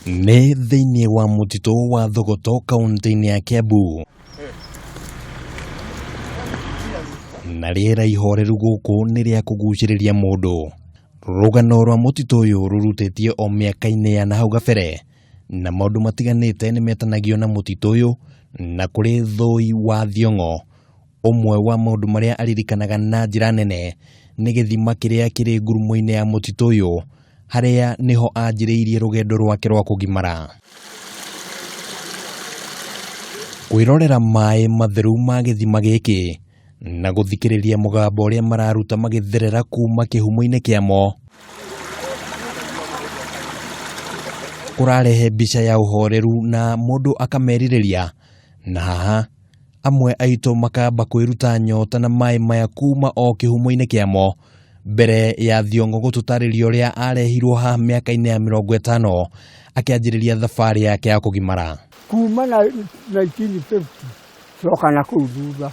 Nĩ thĩinĩ wa mũtitũ wa Thogoto kaunti-inĩ ya Kiambu. Na rĩera ihoreru gũkũ nĩ rĩa kũgucĩrĩria mũndũ. Rũgano rwa mũtitũ ũyũ rũrutĩtie o mĩaka-inĩ ya nahau gabere, na maũndũ matiganĩte nĩ metanagio na mũtitũ ũyũ, na kũrĩ thũi wa Thiong'o. Ũmwe wa maũndũ marĩa aririkanaga na njĩra nene nĩ gĩthima kĩrĩa kĩrĩ ngurumo-inĩ ya mũtitũ ũyũ, harĩa niho anjĩrĩirie rũgendo rwake rwa kũgimara. Kwĩrorera maĩ matheru ma gĩthima gĩkĩ na gũthikĩrĩria mũgambo ũrĩa mararuta magĩtherera kuma kĩhumo-inĩ kĩamo kũrarehe mbica ya ũhoreru na mũndũ akamerirĩria, na haha amwe aitũ makamba kwĩruta nyota na maĩ maya kuma o kĩhumo-inĩ kĩamo mbere ya Thiong'o gũtũtarĩria ũrĩa arehirwo haha mĩaka-inĩ ya 50 akĩanjĩrĩria thabarĩ yake ya kũgimara. Kuma na 1950 coka na kũu thutha,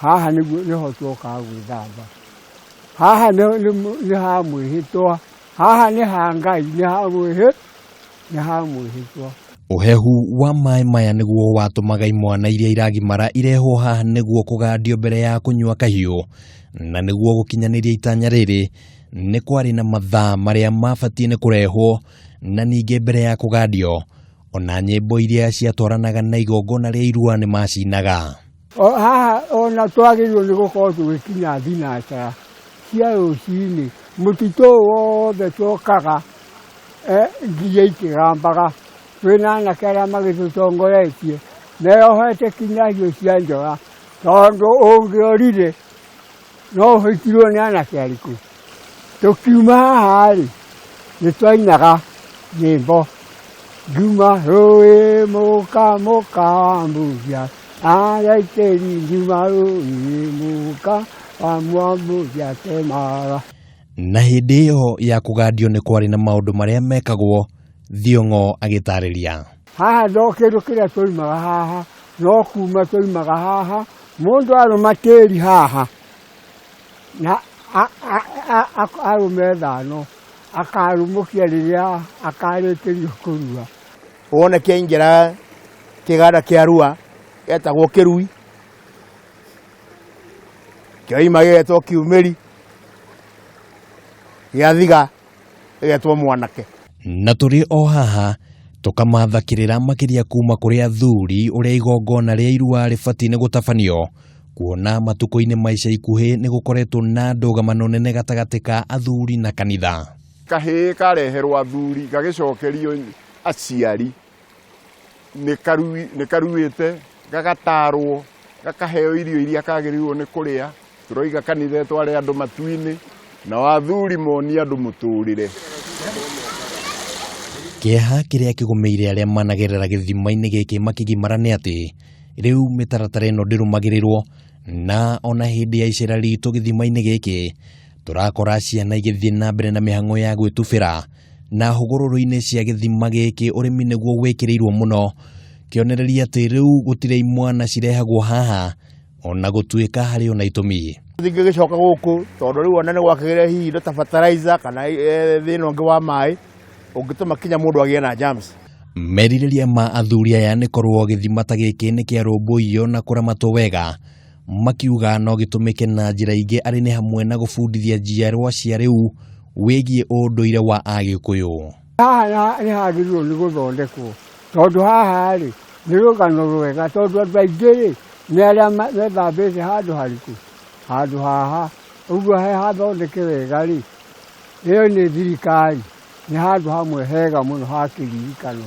haha nĩho twokaga gwĩthamba. Haha nĩ ha mwĩhĩtwa, haha nĩ ha Ngai, nĩ ha mwĩhĩtwa. Ũhehu wa maĩ maya nĩguo watũmaga imwana iria iragimara irehwo haha nĩguo kũgandio mbere ya kũnyua kahiũ, na nĩguo gũkinyanĩria itanya rĩrĩ nĩ kwarĩ na mathaa marĩa mabatiĩ nĩ kũrehwo, na ningĩ mbere ya kũgandio ona nyĩmbo iria ciatwaranaga na igongona rĩa irua nĩ macinaga. Haha ona twagĩrĩirwo nĩ gũkorwo tũgĩkinya thinacara cia rũcinĩ. Mũtitũ wothe twokaga nginya ikĩgambaga, twĩna anake arĩa magĩtũtongoretie meyohete kinyahiũ cia njora, tondũ ũngĩorire no ũhĩtirwo nĩ anake arĩkũ. Tũkiuma haha-rĩ nĩ twainaga nyĩmbo, ngiuma rũĩ mũka mũka mbũria araitĩri, ngiuma rũĩ mũka mbũria temara. Na hĩndĩ ĩyo ya kũgandio nĩ kwarĩ na maũndũ marĩa mekagwo, Thiong'o agĩtarĩria. Haha no kĩndũ kĩrĩa twoimaga haha, no kuma twoimaga haha, mũndũ arũma tĩri haha na arũme 5 akarũmũkia rĩrĩa akarĩkĩrio kũrua. Wone kĩaingĩra kĩganda kĩa rua etagwo kĩrui, kĩoima gĩgetwo kiumĩri, gĩathiga gĩgetwo mwanake. Na tũrĩ o haha tũkamathakĩrĩra makĩria kuma kũrĩ athuri ũrĩa igongona rĩa irua rĩbatiĩ nĩ gũtabanio, kuona matukũ-inĩ ma ica ikuhĩ nĩ gũkoretwo na ndũgamano nene gatagatĩ ka athuri na kanitha. Kahĩĩ kareherwo athuri gagĩcokerio aciari nĩ karuĩte, gagatarwo, gakaheo irio iria kagĩrĩirwo nĩ kũrĩa. Tũroiga kanitha tware andũ matu-inĩ na athuri monie andũ mũtũrĩre. Kĩeha kĩrĩa kĩgũmĩire arĩa managerera gĩthima-inĩ gĩkĩ makĩgimara nĩ atĩ rĩu mĩtaratara ĩno ndĩrũmagĩrĩrwo, na ona hĩndĩ ya icera ritũ gĩthima-inĩ gĩkĩ tũrakora ciana igĩthiĩ na mbere na mĩhang'o ya gwĩtubĩra, na hũgũrũrũ-inĩ cia gĩthima gĩkĩ ũrĩmi nĩguo wĩkĩrĩirwo mũno, kĩonereria atĩ rĩu gũtirĩ imwana cirehagwo haha ona gũtuĩka harĩ ona itũmi. Gĩgĩcoka gũkũ tondũ rĩu ona nĩ gwakĩgĩre hihi indo ta fertilizer kana thĩna ũngĩ wa maĩ ũngĩtũma kinya mũndũ agĩe na germs. Merirĩria ma athuri aya nĩ korwo gĩthima ta gĩkĩ nĩ kĩarũmbũiyo na kũramatwo wega, makiuga no gĩtũmĩke na njĩra ingĩ arĩ nĩ hamwe na gũbundithia njiarwa cia rĩu wĩgiĩ ũndũire wa Agĩkũyũ. Haha nĩ hagĩrĩirwo nĩ gũthondekwo, tondũ haha-rĩ nĩ rũgano rwega, tondũ andũ aingĩ-rĩ nĩ arĩa methambĩte handũ harĩkũ, handũ haha. Ũguo he hathondeke wega-rĩ, ĩyo nĩ thirikari, nĩ handũ hamwe hega mũno ha kĩririkano.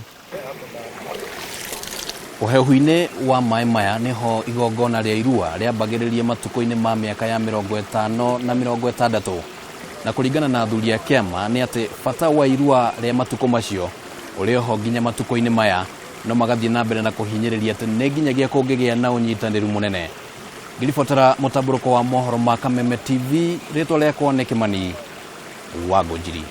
Ũhehu-inĩ wa maĩ maya nĩho igongona rĩa irua rĩambagĩrĩria matukũ-inĩ ma mĩaka ya 50 na 60, na kũringana na athuri a kĩama nĩ atĩ bata wa irua rĩa matukũ macio ũrĩ oho nginya matukũ-inĩ maya, no magathiĩ na mbere na kũhinyĩrĩria atĩ nĩ nginyagia kũngĩgĩa na ũnyitanĩru mũnene. Ngĩribotera mũtambũrũko wa mohoro ma Kameme TV, rĩtwa rĩakwa nĩ Kĩmani wa Ngũnjiri.